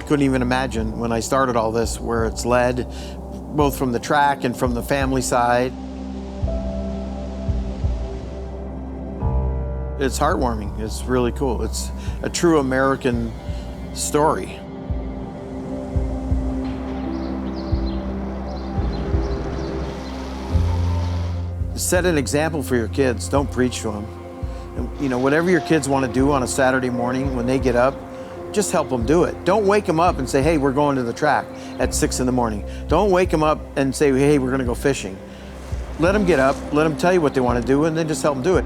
couldn't even imagine when I started all this where it's led, both from the track and from the family side. It's heartwarming. It's really cool. It's a true American story. Set an example for your kids. Don't preach to them. And, you know, whatever your kids want to do on a Saturday morning when they get up, just help them do it. Don't wake them up and say, hey, we're going to the track at 6 in the morning. Don't wake them up and say, hey, we're going to go fishing. Let them get up, let them tell you what they want to do, and then just help them do it.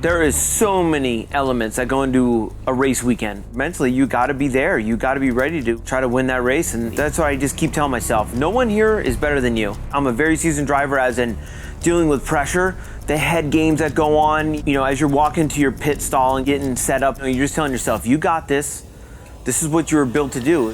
There is so many elements that go into a race weekend. Mentally, you gotta be there. You gotta be ready to try to win that race. And that's why I just keep telling myself, no one here is better than you. I'm a very seasoned driver, as in dealing with pressure, the head games that go on, you know, as you're walking to your pit stall and getting set up, you're just telling yourself, you got this. This is what you were built to do.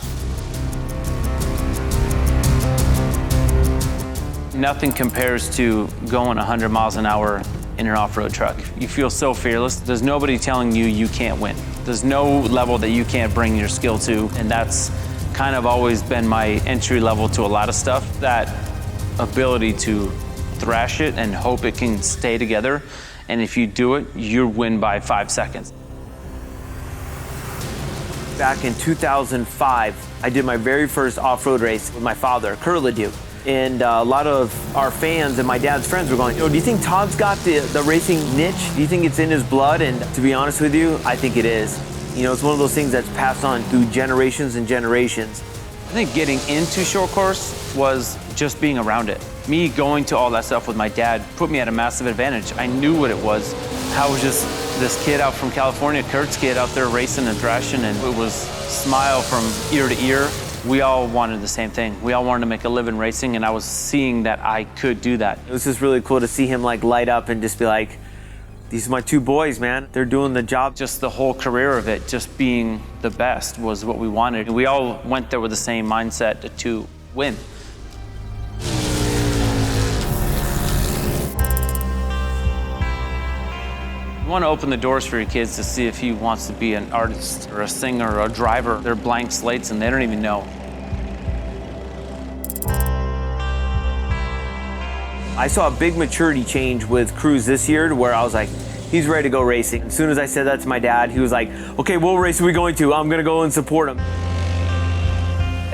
Nothing compares to going 100 miles an hour in an off-road truck. You feel so fearless. There's nobody telling you you can't win. There's no level that you can't bring your skill to, and that's kind of always been my entry level to a lot of stuff. That ability to thrash it and hope it can stay together, and if you do it, you win by 5 seconds. Back in 2005, I did my very first off-road race with my father, Curt Leduc. And a lot of our fans and my dad's friends were going, do you think Todd's got the racing niche? Do you think it's in his blood? And to be honest with you, I think it is. You know, it's one of those things that's passed on through generations and generations. I think getting into short course was just being around it. Me going to all that stuff with my dad put me at a massive advantage. I knew what it was. I was just this kid out from California, Curt's kid out there racing and thrashing, and it was smile from ear to ear. We all wanted the same thing. We all wanted to make a living racing, and I was seeing that I could do that. It was just really cool to see him like light up and just be like, these are my two boys, man. They're doing the job. Just the whole career of it, just being the best was what we wanted. We all went there with the same mindset to win. You want to open the doors for your kids to see if he wants to be an artist or a singer or a driver. They're blank slates and they don't even know. I saw a big maturity change with Cruz this year to where I was like, he's ready to go racing. As soon as I said that to my dad, he was like, okay, what race are we going to? I'm gonna go and support him.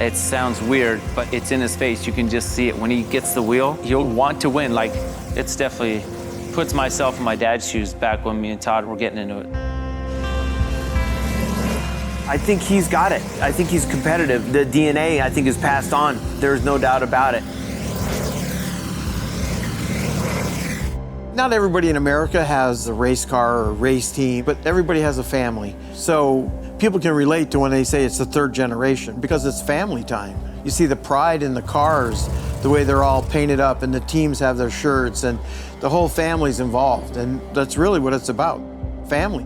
It sounds weird, but it's in his face. You can just see it. When he gets the wheel, he'll want to win. Like, it's definitely puts myself in my dad's shoes back when me and Todd were getting into it. I think he's got it. I think he's competitive. The DNA, I think, is passed on. There's no doubt about it. Not everybody in America has a race car or a race team, but everybody has a family. So people can relate to when they say it's the third generation because it's family time. You see the pride in the cars, the way they're all painted up and the teams have their shirts and the whole family's involved. And that's really what it's about, family.